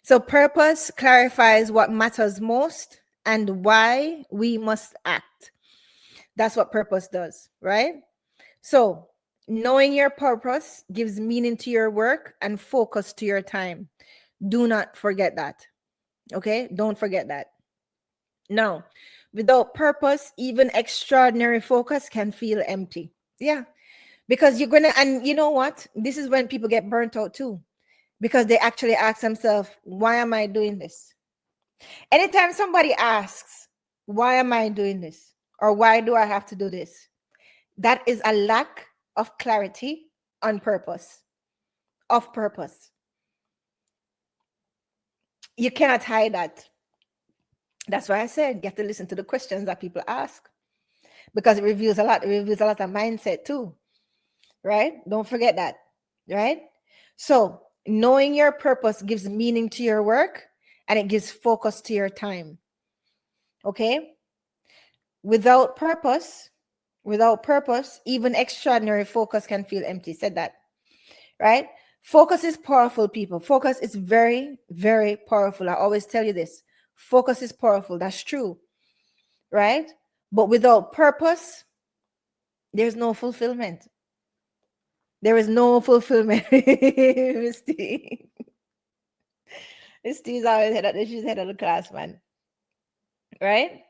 So purpose clarifies what matters most and why we must act. That's what purpose does, right? So knowing your purpose gives meaning to your work and focus to your time. Do not forget that. Okay? Don't forget that. Now, without purpose, even extraordinary focus can feel empty. Yeah. Because you're going to, and you know what? This is when people get burnt out too, because they actually ask themselves, why am I doing this? Anytime somebody asks, why am I doing this? Or why do I have to do this? That is a lack of clarity on purpose, of purpose. You cannot hide that. That's why I said you have to listen to the questions that people ask, because it reveals a lot. It reveals a lot of mindset too, right? Don't forget that, right? So knowing your purpose gives meaning to your work and it gives focus to your time. Okay? Without purpose, even extraordinary focus can feel empty. Said that, right? Focus is powerful, people. Focus is very, very powerful. I always tell you this. Focus is powerful. That's true, right? But without purpose, there's no fulfillment. There is no fulfillment. Misty. Misty's always she's head of the class, man. Right?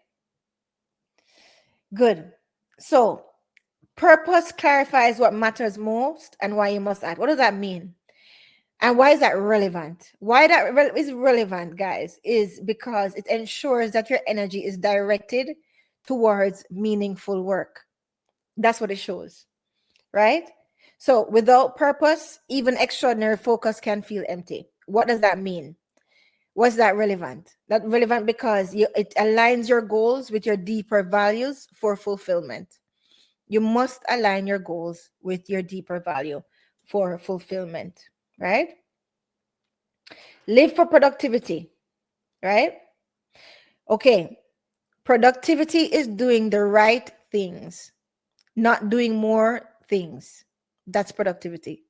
Good. So purpose clarifies what matters most and why you must act. What does that mean? And why is that relevant? Why that is relevant, guys, is because it ensures that your energy is directed towards meaningful work. That's what it shows, right? So without purpose, even extraordinary focus can feel empty. What does that mean? What's that relevant? That relevant because it aligns your goals with your deeper values for fulfillment. You must align your goals with your deeper value for fulfillment, right? Live for productivity, right? Okay. Productivity is doing the right things, not doing more things. That's productivity.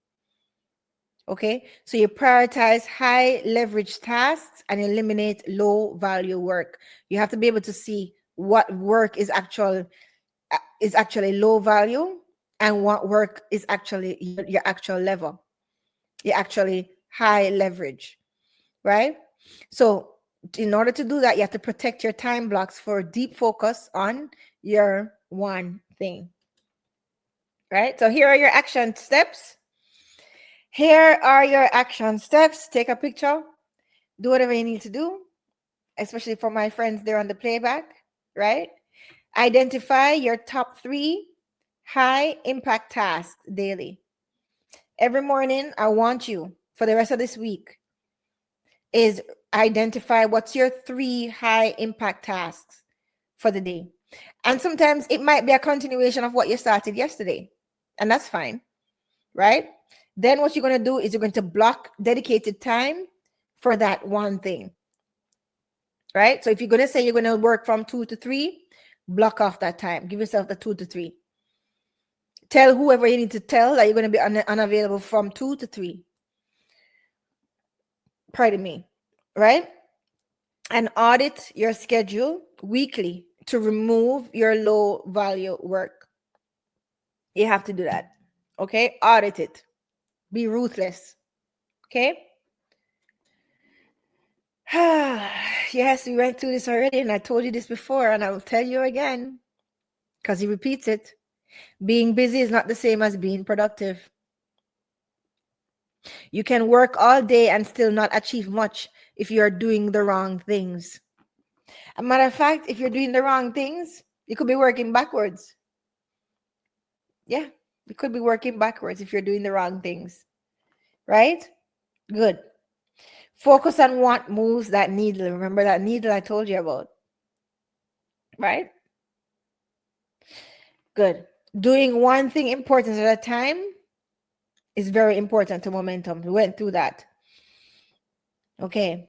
Okay. So you prioritize high leverage tasks and eliminate low value work. You have to be able to see what work is actually low value and what work is actually your actual level. You're actually high leverage, right? So in order to do that, you have to protect your time blocks for deep focus on your one thing, right? So here are your action steps. Here are your action steps. Take a picture, do whatever you need to do, especially for my friends there on the playback, right? Identify your top 3 high impact tasks daily. Every morning, I want you for the rest of this week is identify what's your 3 high impact tasks for the day. And sometimes it might be a continuation of what you started yesterday, and that's fine, right? Then what you're going to do is you're going to block dedicated time for that one thing, right? So if you're going to say you're going to work from 2 to 3, block off that time. Give yourself the 2 to 3. Tell whoever you need to tell that you're going to be unavailable from 2 to 3. Pardon me, right? And audit your schedule weekly to remove your low value work. You have to do that. Okay? Audit it. Be ruthless. Okay? Yes, we went through this already, and I told you this before, and I will tell you again because he repeats it. Being busy is not the same as being productive. You can work all day and still not achieve much if you are doing the wrong things. As a matter of fact, if you're doing the wrong things, you could be working backwards. Yeah, you could be working backwards if you're doing the wrong things. Right? Good. Focus on what moves that needle. Remember that needle I told you about. Right? Good. Doing one thing important at a time is very important to momentum. We went through that. Okay.